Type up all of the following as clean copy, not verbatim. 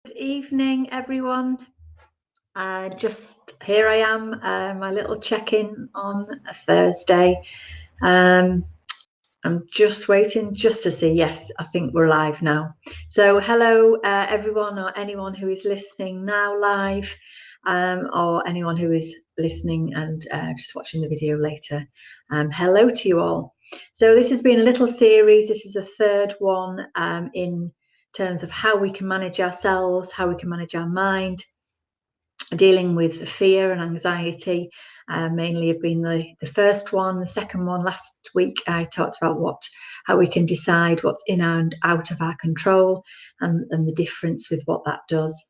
Good evening, everyone. Just here I am, my little check-in on a Thursday. I'm just waiting just to see. Yes, I think we're live now. So hello, everyone, or anyone who is listening now live, or anyone who is listening and just watching the video later. Hello to you all. So this has been a little series. This is the third one in terms of how we can manage ourselves, how we can manage our mind, dealing with fear and anxiety. Mainly have been the first one. The second one last week I talked about how we can decide what's in and out of our control, and the difference with what that does.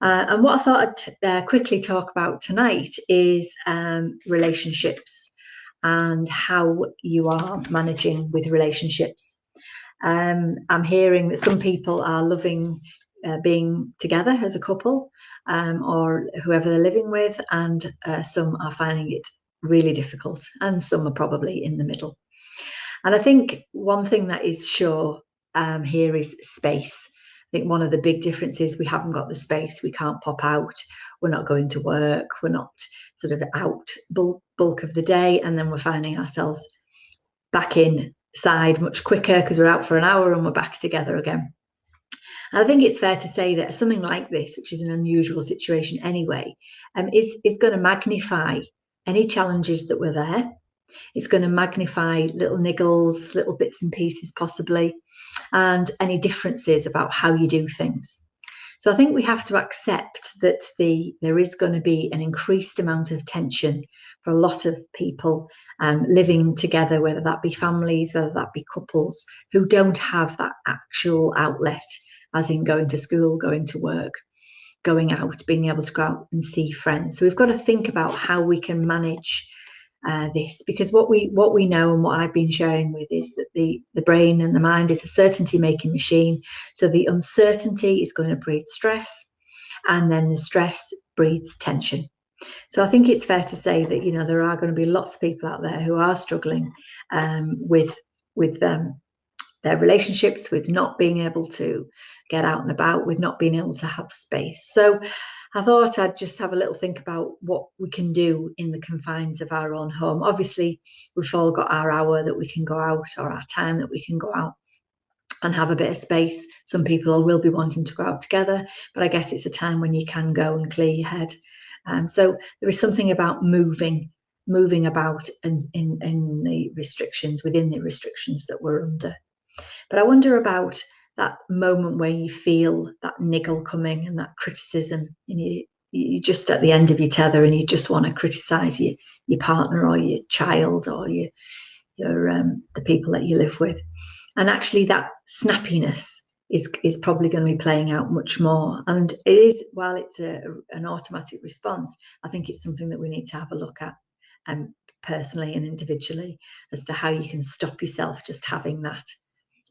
And what I thought I'd quickly talk about tonight is relationships and how you are managing with relationships. I'm hearing that some people are loving being together as a couple, or whoever they're living with, and some are finding it really difficult, and some are probably in the middle. And I think one thing that is sure here is space. I think one of the big differences, we haven't got the space. We can't pop out. We're not going to work. We're not sort of out bulk of the day, and then we're finding ourselves back inside much quicker because we're out for an hour and we're back together again. And I think it's fair to say that something like this, which is an unusual situation anyway, is going to magnify any challenges that were there. It's going to magnify little niggles, little bits and pieces possibly, and any differences about how you do things. So I think we have to accept that there is going to be an increased amount of tension for a lot of people living together, whether that be families, whether that be couples who don't have that actual outlet, as in going to school, going to work, going out, being able to go out and see friends. So we've got to think about how we can manage this, because what we know and what I've been sharing with is that the brain and the mind is a certainty making machine. So the uncertainty is going to breed stress, and then the stress breeds tension. So I think it's fair to say that there are going to be lots of people out there who are struggling with their relationships, with not being able to get out and about, with not being able to have space. So I thought I'd just have a little think about what we can do in the confines of our own home. Obviously, we've all got our hour that we can go out, or our time that we can go out and have a bit of space. Some people will be wanting to go out together, but I guess it's a time when you can go and clear your head. So there is something about moving about and in the restrictions, within the restrictions that we're under. But I wonder about that moment where you feel that niggle coming and that criticism, and you're just at the end of your tether and you just want to criticize your partner or your child or the people that you live with. And actually that snappiness is probably going to be playing out much more. And it is, while it's an automatic response, I think it's something that we need to have a look at personally and individually, as to how you can stop yourself just having that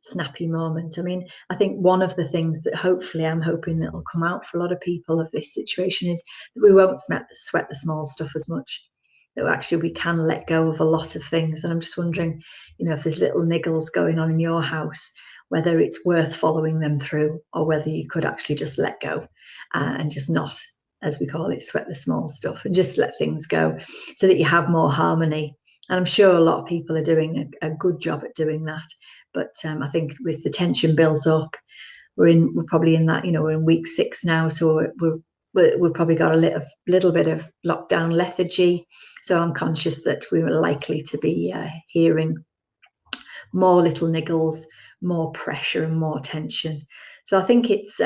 snappy moment. I mean, I think one of the things that hopefully I'm hoping that will come out for a lot of people of this situation is that we won't sweat the small stuff as much, that actually we can let go of a lot of things. And I'm just wondering, if there's little niggles going on in your house, whether it's worth following them through, or whether you could actually just let go and just not, as we call it, sweat the small stuff, and just let things go so that you have more harmony. And I'm sure a lot of people are doing a good job at doing that. But I think with the tension builds up, we're probably in that, we're in week 6 now, so we've probably got a little bit of lockdown lethargy. So I'm conscious that we were likely to be hearing more little niggles, more pressure and more tension. So I think it's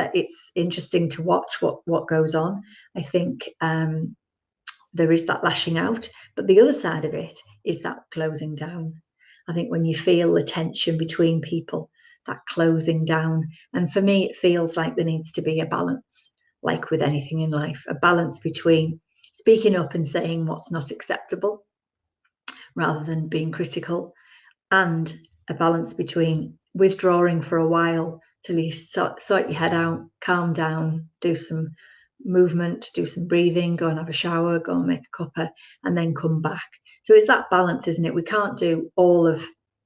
interesting to watch what goes on. I think there is that lashing out, but the other side of it is that closing down. I think when you feel the tension between people, that closing down. And for me, it feels like there needs to be a balance, like with anything in life, a balance between speaking up and saying what's not acceptable rather than being critical, and a balance between withdrawing for a while till you sort your head out, calm down, do some movement, do some breathing, go and have a shower, go and make a cuppa, and then come back. So it's that balance, isn't it? We can't do all of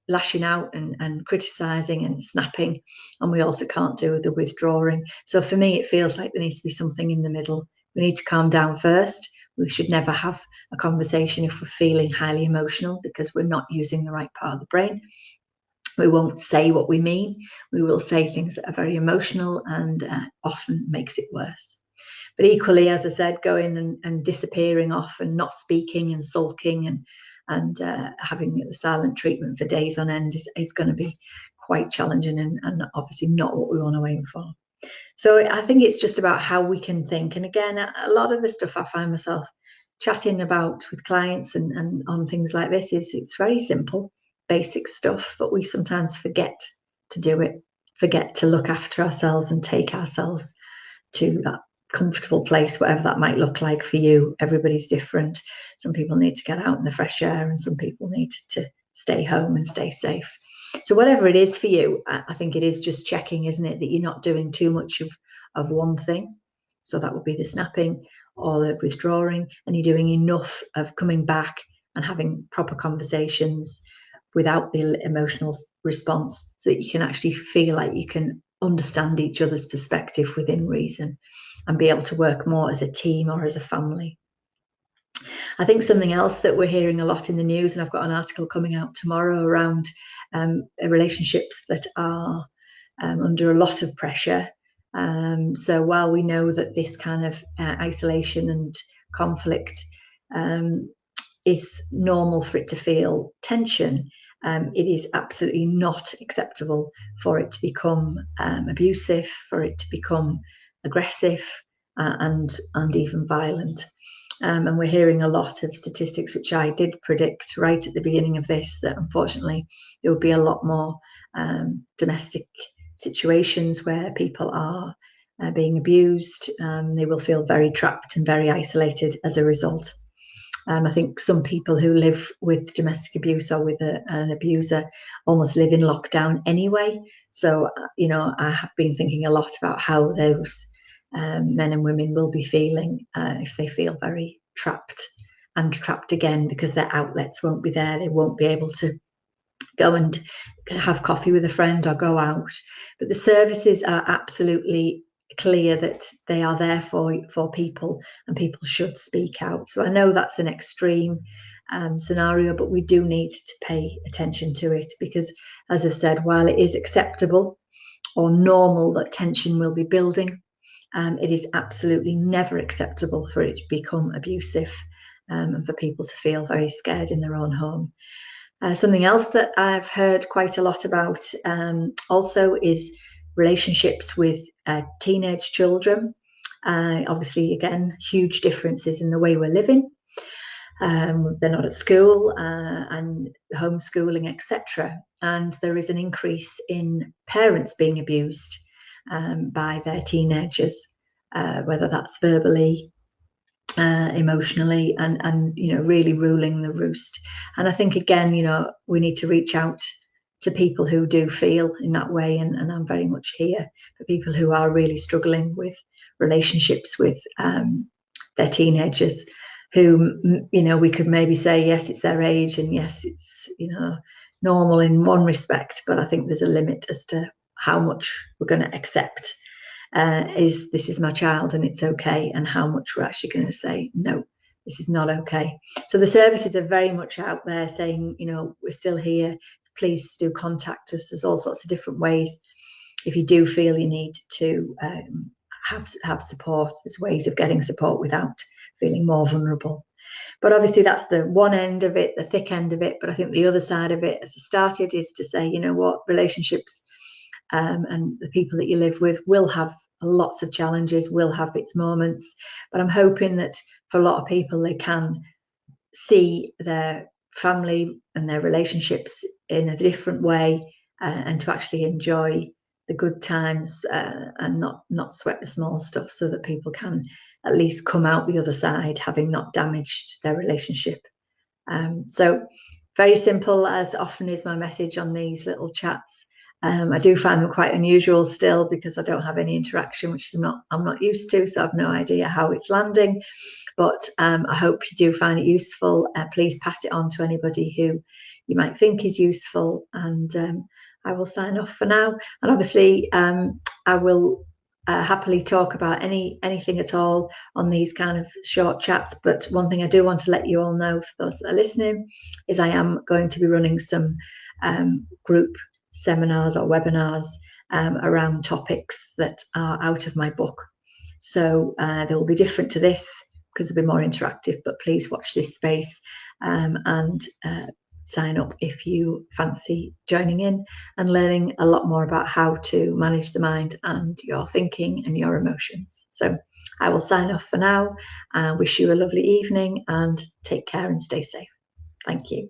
lashing out and criticizing and snapping, and we also can't do the withdrawing. So for me, it feels like there needs to be something in the middle. We need to calm down first. We should never have a conversation if we're feeling highly emotional, because we're not using the right part of the brain. We won't say what we mean. We will say things that are very emotional, and often makes it worse. But equally, as I said, going and disappearing off and not speaking and sulking and having the silent treatment for days on end is going to be quite challenging, and obviously not what we want to aim for. So I think it's just about how we can think. And again, a lot of the stuff I find myself chatting about with clients and on things like this it's very simple, basic stuff, but we sometimes forget to do it, forget to look after ourselves and take ourselves to that comfortable place, whatever that might look like for you. Everybody's different. Some people need to get out in the fresh air, and some people need to stay home and stay safe. So whatever it is for you, I think it is just checking, isn't it, that you're not doing too much of one thing. So that would be the snapping or the withdrawing, and you're doing enough of coming back and having proper conversations without the emotional response, so that you can actually feel like you can understand each other's perspective within reason and be able to work more as a team or as a family. I think something else that we're hearing a lot in the news, and I've got an article coming out tomorrow around relationships that are under a lot of pressure. So while we know that this kind of isolation and conflict is normal for it to feel tension, it is absolutely not acceptable for it to become abusive, for it to become aggressive, and even violent. And we're hearing a lot of statistics, which I did predict right at the beginning of this, that unfortunately there will be a lot more domestic situations where people are being abused. They will feel very trapped and very isolated as a result. I think some people who live with domestic abuse or with an abuser almost live in lockdown anyway. So, I have been thinking a lot about how those men and women will be feeling if they feel very trapped and trapped again, because their outlets won't be there. They won't be able to go and have coffee with a friend or go out. But the services are absolutely clear that they are there for people, and people should speak out. So I know that's an extreme scenario, but we do need to pay attention to it, because, as I've said, while it is acceptable or normal that tension will be building, it is absolutely never acceptable for it to become abusive, and for people to feel very scared in their own home. Something else that I've heard quite a lot about also is relationships with teenage children. Obviously, again, huge differences in the way we're living. They're not at school, and homeschooling, etc. And there is an increase in parents being abused by their teenagers, whether that's verbally, emotionally, and really ruling the roost. And I think, again, we need to reach out to people who do feel in that way, and I'm very much here for people who are really struggling with relationships with their teenagers, who we could maybe say, yes, it's their age, and yes, it's normal in one respect, but I think there's a limit as to how much we're going to accept. This is my child and it's okay, and how much we're actually going to say, no, this is not okay. So the services are very much out there saying, we're still here, please do contact us. There's all sorts of different ways. If you do feel you need to have support, there's ways of getting support without feeling more vulnerable. But obviously that's the one end of it, the thick end of it. But I think the other side of it, as I started, is to say, relationships and the people that you live with will have lots of challenges, will have its moments. But I'm hoping that for a lot of people, they can see their family and their relationships in a different way, and to actually enjoy the good times, and not sweat the small stuff, so that people can at least come out the other side having not damaged their relationship. So very simple, as often is my message on these little chats. I do find them quite unusual still because I don't have any interaction, which I'm not used to, so I've no idea how it's landing. But I hope you do find it useful. Please pass it on to anybody who you might think is useful, and I will sign off for now. And obviously, I will happily talk about anything at all on these kind of short chats. But one thing I do want to let you all know, for those that are listening, is I am going to be running some group seminars or webinars around topics that are out of my book. So they will be different to this because they'll be more interactive, but please watch this space and sign up if you fancy joining in and learning a lot more about how to manage the mind and your thinking and your emotions. So I will sign off for now. Wish you a lovely evening and take care and stay safe. Thank you.